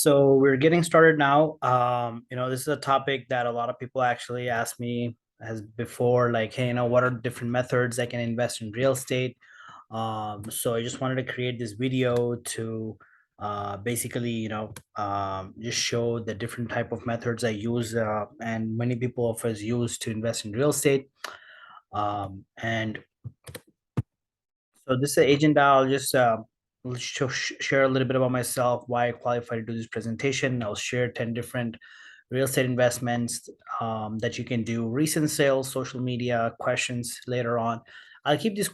So we're getting started now. This is a topic that a lot of people actually ask me as before, like, hey, what are different methods I can invest in real estate? So I just wanted to create this video to basically, just show the different type of methods I use, and many people of us use to invest in real estate. And so this is the agenda. I'll just share a little bit about myself, why I qualify to do this presentation. I'll share 10 different real estate investments that you can do, recent sales, social media, questions later on. I'll keep this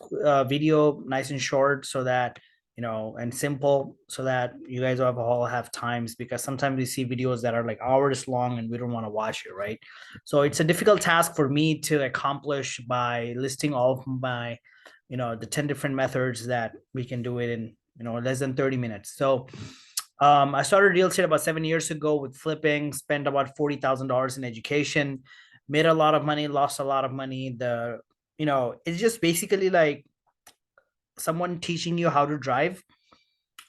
video nice and short so that, and simple so that you guys all have times, because sometimes we see videos that are like hours long and we don't want to watch it, right? So it's a difficult task for me to accomplish by listing all of my the 10 different methods that we can do it in less than 30 minutes. So I started real estate about 7 years ago with flipping, spent about $40,000 in education, made a lot of money, lost a lot of money. It's just basically like someone teaching you how to drive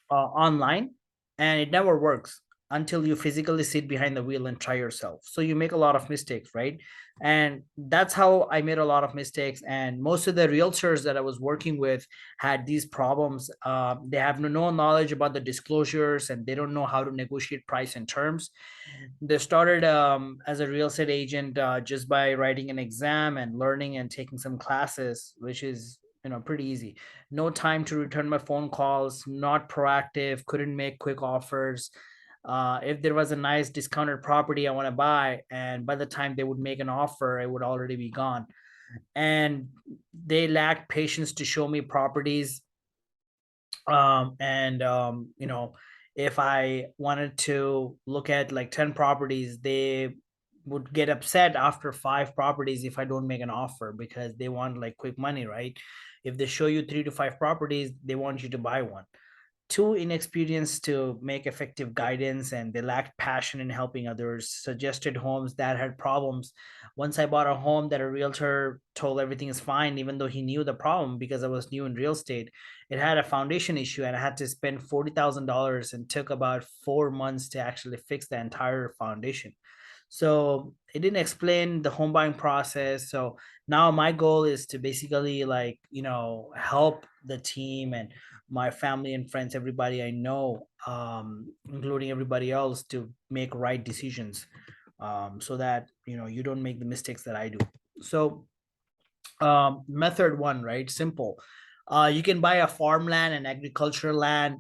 online, and it never works until you physically sit behind the wheel and try yourself. So you make a lot of mistakes, right? And that's how I made a lot of mistakes. And most of the realtors that I was working with had these problems. They have no knowledge about the disclosures, and they don't know how to negotiate price and terms. They started as a real estate agent just by writing an exam and learning and taking some classes, which is pretty easy. No time to return my phone calls, not proactive, couldn't make quick offers. If there was a nice discounted property I want to buy, and by the time they would make an offer, it would already be gone. And they lacked patience to show me properties. And if I wanted to look at like 10 properties, they would get upset after 5 properties if I don't make an offer, because they want like quick money, right? If they show you 3 to 5 properties, they want you to buy one. Too inexperienced to make effective guidance, and they lacked passion in helping others. Suggested homes that had problems. Once I bought a home that a realtor told everything is fine, even though he knew the problem because I was new in real estate. It had a foundation issue, and I had to spend $40,000, and took about 4 months to actually fix the entire foundation. So it didn't explain the home buying process. So now my goal is to basically like help the team and my family and friends, everybody I know, including everybody else, to make right decisions, so that you don't make the mistakes that I do. So method one, right? Simple. You can buy a farmland and agricultural land.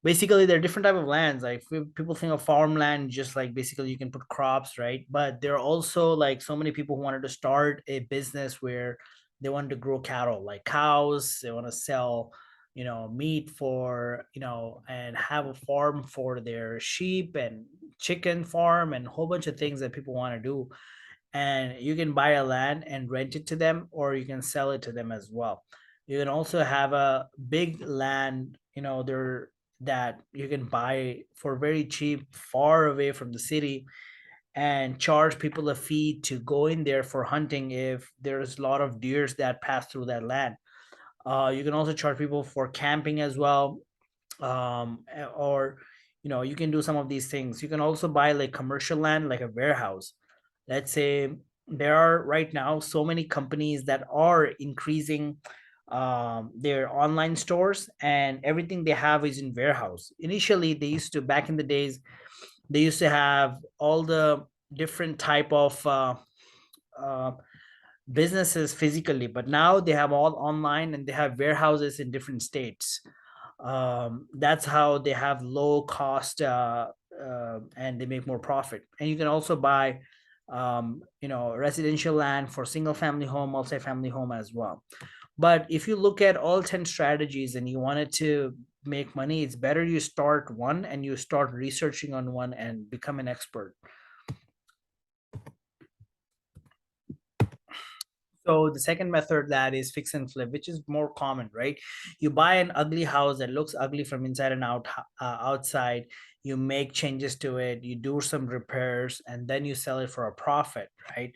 Basically there are different type of lands. Like people think of farmland just like basically you can put crops, right? But there are also like so many people who wanted to start a business where they wanted to grow cattle, like cows. They want to sell meat for and have a farm for their sheep, and chicken farm, and a whole bunch of things that people want to do. And you can buy a land and rent it to them, or you can sell it to them as well. You can also have a big land, there, that you can buy for very cheap far away from the city, and charge people a fee to go in there for hunting if there's a lot of deers that pass through that land. You can also charge people for camping as well. Or you can do some of these things. You can also buy like commercial land, like a warehouse. Let's say there are right now so many companies that are increasing their online stores, and everything they have is in warehouse. Initially they used to, back in the days, they used to have all the different type of uh, businesses physically, but now they have all online, and they have warehouses in different states. That's how they have low cost, and they make more profit. And you can also buy residential land for single family home, multi-family home as well. But if you look at all 10 strategies and you wanted to make money, it's better you start one and you start researching on one and become an expert. So the second method, that is fix and flip, which is more common, right? You buy an ugly house that looks ugly from inside and outside. You make changes to it, you do some repairs, and then you sell it for a profit, right?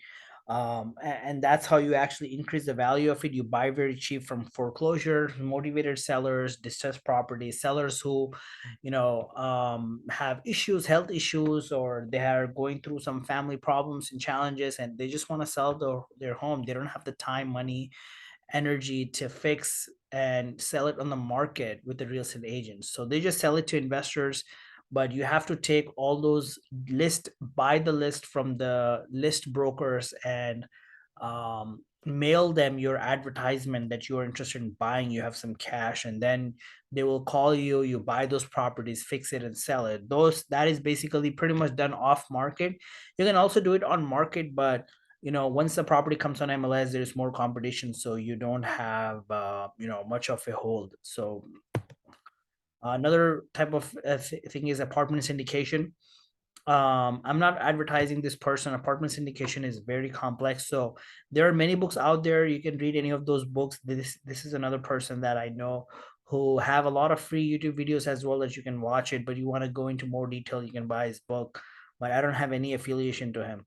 And that's how you actually increase the value of it. You buy very cheap from foreclosure motivated sellers, distressed property sellers who, have issues, health issues, or they are going through some family problems and challenges, and they just want to sell their home. They don't have the time, money, energy to fix and sell it on the market with the real estate agents. So they just sell it to investors, but you have to take all those buy the list from the list brokers and mail them your advertisement that you're interested in buying. You have some cash, and then they will call you. You buy those properties, fix it, and sell it. That is basically pretty much done off market. You can also do it on market, but once the property comes on MLS, there's more competition, so you don't have much of a hold. So another type of thing is apartment syndication. I'm not advertising this person. Apartment syndication is very complex, so there are many books out there. You can read any of those books. This is another person that I know who have a lot of free YouTube videos as well that you can watch it, but you want to go into more detail, you can buy his book, but I don't have any affiliation to him.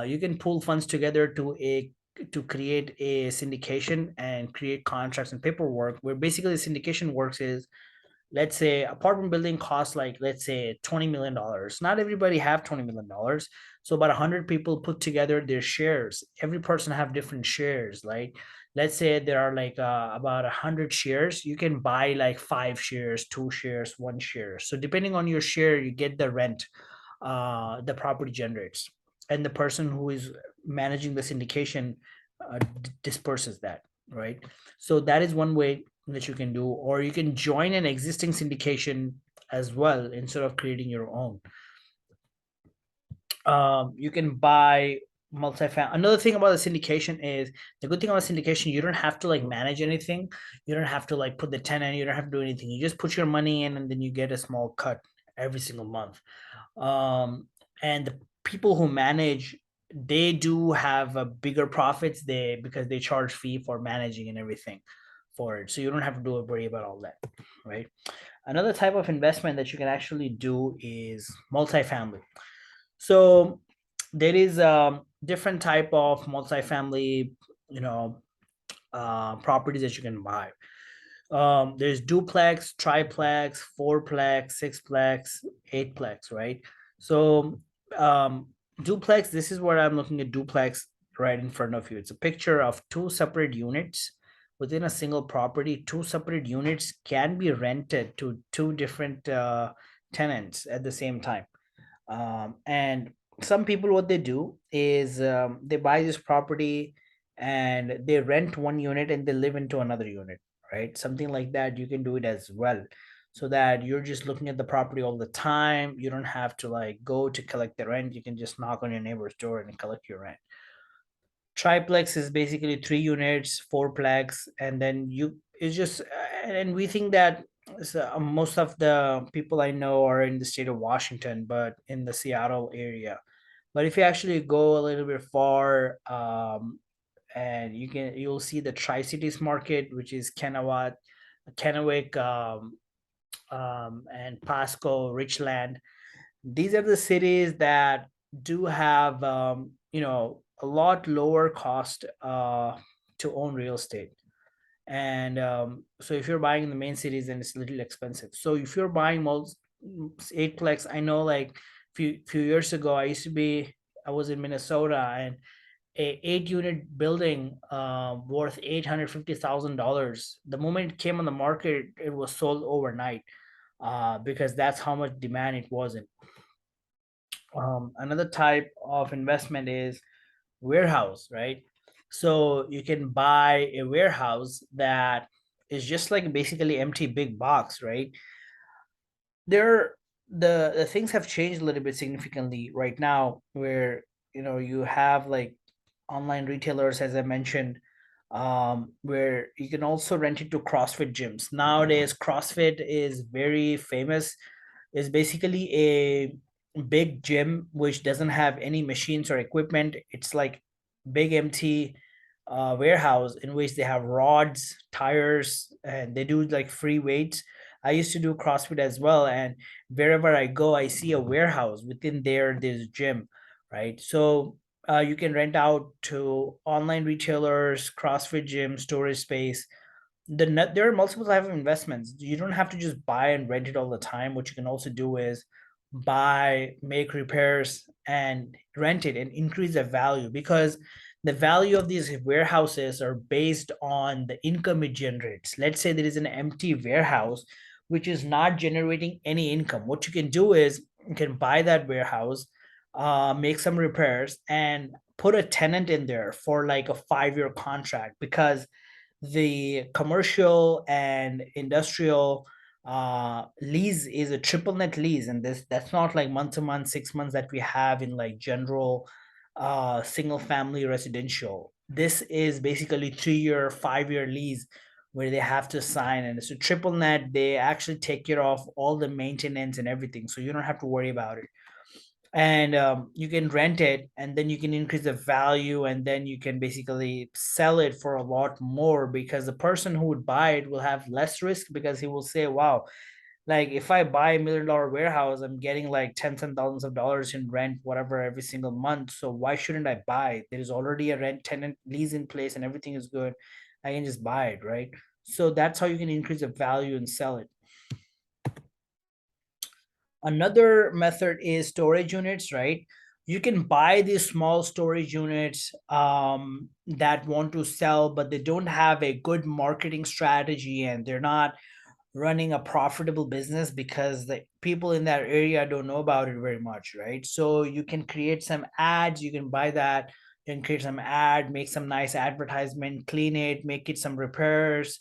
You can pool funds together to create a syndication and create contracts and paperwork, where basically the syndication works is, let's say apartment building costs, like, let's say $20 million. Not everybody have $20 million, so about 100 people put together their shares. Every person have different shares. Like, let's say there are like about 100 shares. You can buy like 5 shares, 2 shares, 1 share. So depending on your share, you get the rent the property generates, and the person who is managing the syndication disperses that, right? So that is one way that you can do, or you can join an existing syndication as well instead of creating your own. You can buy multi-family. Another thing about the syndication is, the good thing about syndication, you don't have to like manage anything. You don't have to like put the tenant. You don't have to do anything. You just put your money in, and then you get a small cut every single month. And the people who manage, they do have a bigger profits, because they charge fee for managing and everything for it, so you don't have to worry about all that, right? Another type of investment that you can actually do is multifamily. So there is different type of multifamily, you know properties that you can buy. There's duplex, triplex, fourplex, sixplex, eightplex, right? So duplex, this is what I'm looking at. Duplex right in front of you, it's a picture of two separate units within a single property. Two separate units can be rented to two different tenants at the same time. And some people, what they do is, they buy this property and they rent one unit and they live into another unit, right? Something like that, you can do it as well, so that you're just looking at the property all the time. You don't have to like go to collect the rent. You can just knock on your neighbor's door and collect your rent. Triplex is basically 3 units, fourplex, and then it's just, and we think that, most of the people I know are in the state of Washington, but in the Seattle area. But if you actually go a little bit far, and you'll see the Tri Cities market, which is Kennewick, and Pasco, Richland. These are the cities that do have, a lot lower cost to own real estate. And so if you're buying in the main cities, then it's a little expensive. So if you're buying eightplex, I know, like, few years ago, I was in Minnesota, and a 8 unit building worth $850,000. The moment it came on the market, it was sold overnight, because that's how much demand it was in. Another type of investment is warehouse, right? So you can buy a warehouse that is just like basically empty big box, right? There, the things have changed a little bit significantly right now, where you have like online retailers, as I mentioned, where you can also rent it to CrossFit gyms. Nowadays, CrossFit is very famous. It's basically a big gym which doesn't have any machines or equipment. It's like big empty warehouse in which they have rods, tires, and they do like free weights. I used to do CrossFit as well, and wherever I go, I see a warehouse within there. There's gym, right? So You can rent out to online retailers, CrossFit gym, storage space. There are multiple type of investments. You don't have to just buy and rent it all the time. What you can also do is buy, make repairs, and rent it and increase the value, because the value of these warehouses are based on the income it generates. Let's say there is an empty warehouse which is not generating any income. What you can do is you can buy that warehouse, make some repairs, and put a tenant in there for like a 5-year contract, because the commercial and industrial lease is a triple net lease, and that's not like month to month, 6 months that we have in like general single family residential. This is basically 3-year, 5-year lease where they have to sign, and it's a triple net. They actually take care of all the maintenance and everything, so you don't have to worry about it. And you can rent it, and then you can increase the value, and then you can basically sell it for a lot more, because the person who would buy it will have less risk, because he will say, wow, like if I buy $1 million warehouse, I'm getting like tens and thousands of dollars in rent, whatever, every single month. So why shouldn't I buy? There's already a rent tenant lease in place and everything is good. I can just buy it, right? So that's how you can increase the value and sell it. Another method is storage units, right? You can buy these small storage units that want to sell, but they don't have a good marketing strategy, and they're not running a profitable business because the people in that area don't know about it very much, right? So you can create some ads, you can buy that, you can create some ad, make some nice advertisement, clean it, make it some repairs,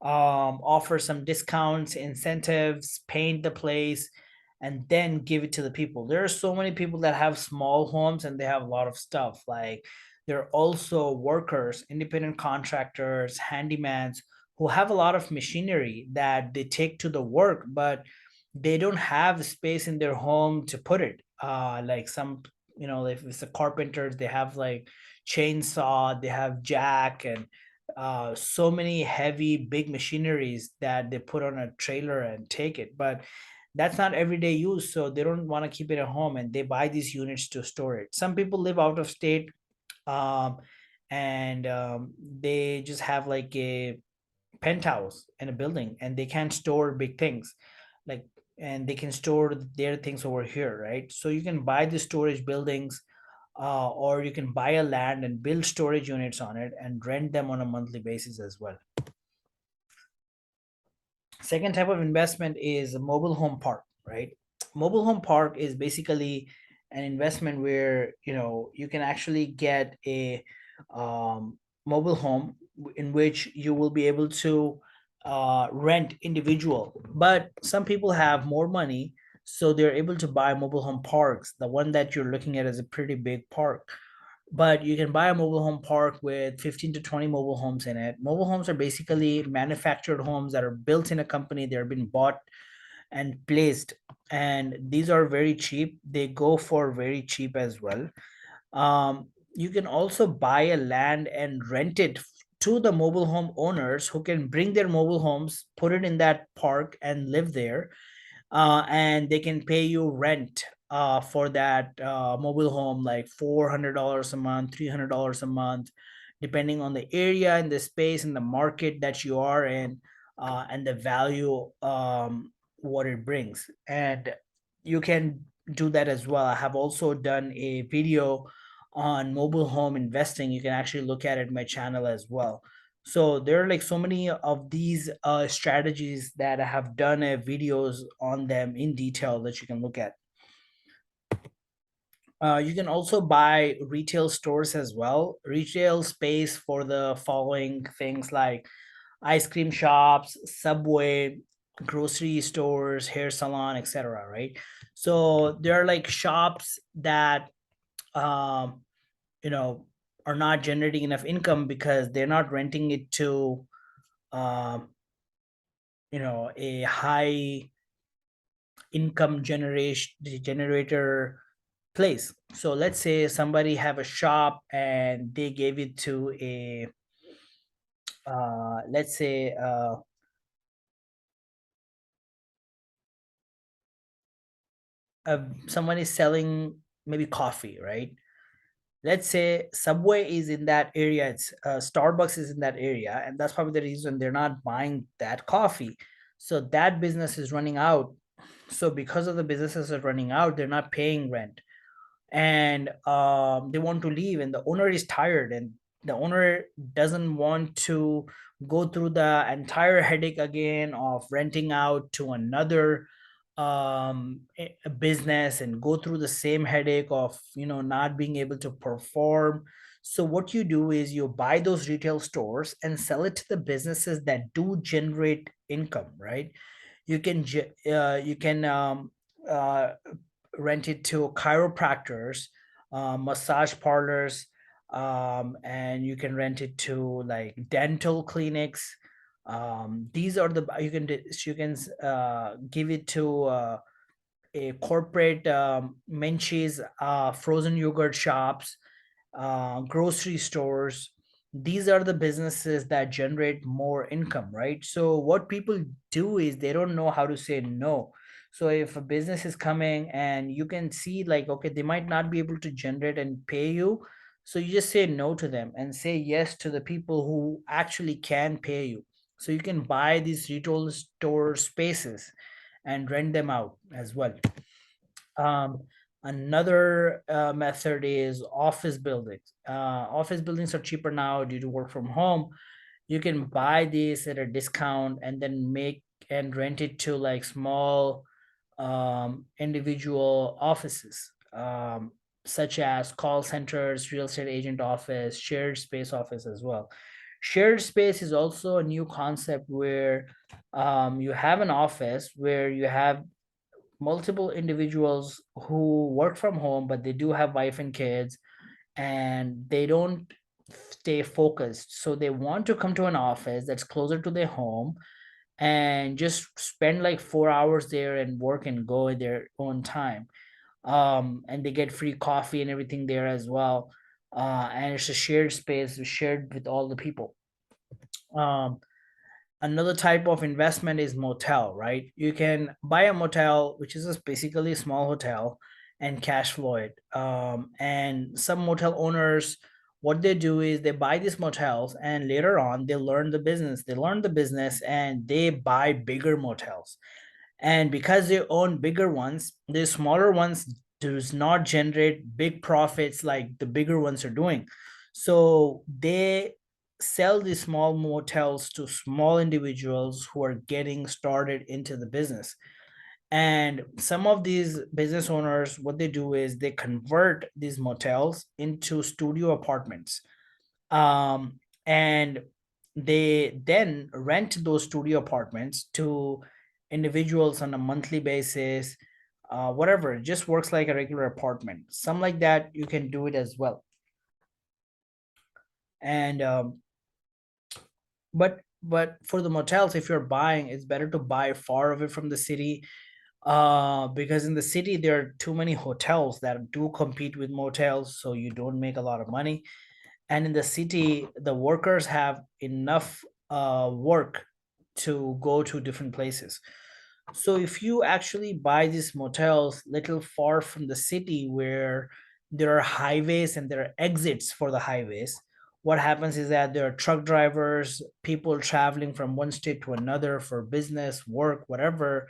offer some discounts, incentives, paint the place, and then give it to the people. There are so many people that have small homes and they have a lot of stuff. Like there are also workers, independent contractors, handymans who have a lot of machinery that they take to the work, but they don't have space in their home to put it. Like some, if it's a carpenters, they have like chainsaw, they have jack, and so many heavy big machineries that they put on a trailer and take it. But that's not everyday use, so they don't want to keep it at home, and they buy these units to store it. Some people live out of state, um, and they just have like a penthouse in a building, and they can't store big things, like, and they can store their things over here, right? So you can buy the storage buildings, or you can buy a land and build storage units on it and rent them on a monthly basis as well. Second type of investment is a mobile home park, right? Mobile home park is basically an investment where you can actually get a mobile home in which you will be able to rent individual. But some people have more money, so they're able to buy mobile home parks. The one that you're looking at is a pretty big park, but you can buy a mobile home park with 15 to 20 mobile homes in it. Mobile homes are basically manufactured homes that are built in a company. They're been bought and placed, and these are very cheap. They go for very cheap as well. You can also buy a land and rent it to the mobile home owners, who can bring their mobile homes, put it in that park, and live there, and they can pay you rent for that mobile home, like $400 a month, $300 a month, depending on the area and the space and the market that you are in, and the value, what it brings. And you can do that as well. I have also done a video on mobile home investing. You can actually look at it in my channel as well. So there are like so many of these strategies that I have done videos on them in detail that you can look at. You can also buy retail stores as well. Retail space for the following things like ice cream shops, Subway, grocery stores, hair salon, etc. Right? So there are like shops that um, you know are not generating enough income because they're not renting it to um, a high income generation generator place. So let's say somebody have a shop and they gave it to a let's say someone is selling maybe coffee, right? let's say Subway is in that area, it's Starbucks is in that area, and that's probably the reason they're not buying that coffee. So that business is running out. So because of the businesses are running out, they're not paying rent, and they want to leave, and the owner is tired, and the owner doesn't want to go through the entire headache again of renting out to another a business, and go through the same headache of not being able to perform. So what you do is you buy those retail stores and sell it to the businesses that do generate income, right? You can uh, rent it to chiropractors, massage parlors, and you can rent it to like dental clinics. These are the you can give it to a corporate Menchie's frozen yogurt shops, grocery stores. These are the businesses that generate more income, right? So what people do is they don't know how to say no. So if a business is coming and you can see like, okay, they might not be able to generate and pay you, so you just say no to them and say yes to the people who actually can pay you. So you can buy these retail store spaces and rent them out as well. um, Another method is office buildings. Office buildings are cheaper now due to work from home. You can buy these at a discount and then make and rent it to like small individual offices, such as call centers, real estate agent office, shared space office as well. Shared space is also a new concept where you have an office where you have multiple individuals who work from home, but they do have wife and kids, and they don't stay focused. So they want to come to an office that's closer to their home and just spend like 4 hours there and work and go at their own time. And they get free coffee and everything there as well. And it's a shared space shared with all the people. Um, Another type of investment is motel, right? You can buy a motel, which is just basically a small hotel, and cash flow it. And some motel owners, what they do is they buy these motels, and later on they learn the business. They learn the business and they buy bigger motels. And because they own bigger ones, the smaller ones does not generate big profits like the bigger ones are doing. So they sell these small motels to small individuals who are getting started into the business. And some of these business owners, what they do is they convert these motels into studio apartments. And they then rent those studio apartments to individuals on a monthly basis. Whatever, it just works like a regular apartment. Some like that, you can do it as well. And but for the motels, if you're buying, it's better to buy far away from the city, because in the city there are too many hotels that do compete with motels, so you don't make a lot of money. And in the city the workers have enough work to go to different places. So if you actually buy these motels little far from the city where there are highways and there are exits for the highways, what happens is that there are truck drivers, people traveling from one state to another for business, work, whatever,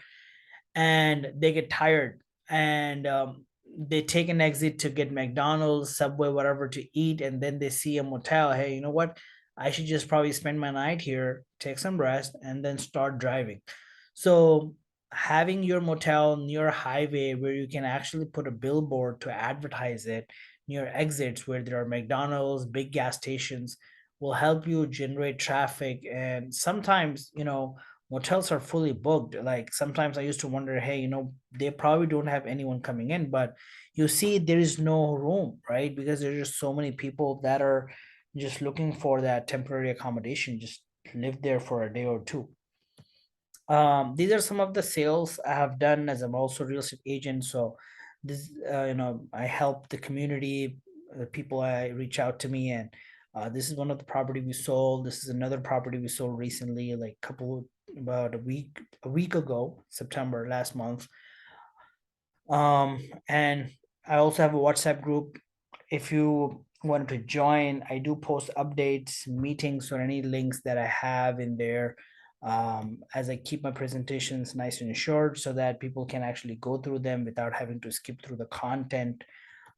and they get tired, and they take an exit to get McDonald's, Subway, whatever to eat, and then they see a motel. Hey, you know what? I should just probably spend my night here, take some rest, and then start driving. So having your motel near a highway where you can actually put a billboard to advertise it near exits where there are McDonald's, big gas stations, will help you generate traffic. And sometimes, motels are fully booked. Like sometimes I used to wonder, hey, they probably don't have anyone coming in, but you see there is no room, right? Because there's just so many people that are just looking for that temporary accommodation, just live there for a day or two. These are some of the sales I have done, as I'm also a real estate agent. So this, I help the community, the people I reach out to me, and this is one of the property we sold. This is another property we sold recently, like about a week ago, September last month. And I also have a WhatsApp group if you wanted to join, I do post updates, meetings, or any links that I have in there, as I keep my presentations nice and short so that people can actually go through them without having to skip through the content.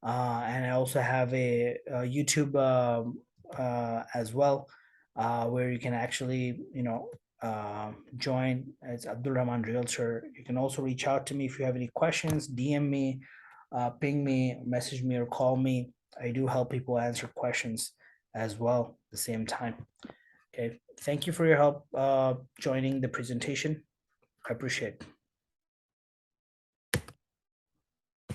And I also have a YouTube as well, where you can actually, join as Abdul Rahman Realtor. You can also reach out to me if you have any questions, DM me, ping me, message me, or call me. I do help people answer questions as well at the same time. Okay, thank you for your help joining the presentation. I appreciate it.